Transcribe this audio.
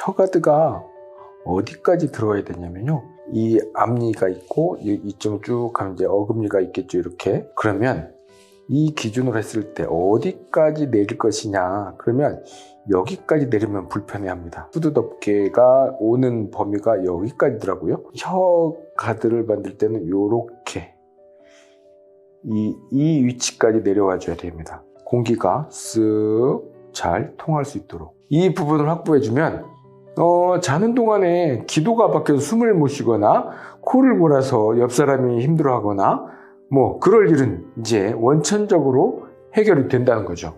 혀가드가 어디까지 들어와야 되냐면요. 이 앞니가 있고 이쪽 쭉 가면 이제 어금니가 있겠죠. 이렇게. 그러면 이 기준으로 했을 때 어디까지 내릴 것이냐. 그러면 여기까지 내리면 불편해합니다. 후두덮개가 오는 범위가 여기까지더라고요. 혀 가드를 만들 때는 이렇게 이 위치까지 내려와 줘야 됩니다. 공기가 쓱 잘 통할 수 있도록 이 부분을 확보해주면 자는 동안에 기도가 박혀서 숨을 못 쉬거나 코를 골아서 옆 사람이 힘들어하거나 뭐 그럴 일은 이제 원천적으로 해결이 된다는 거죠.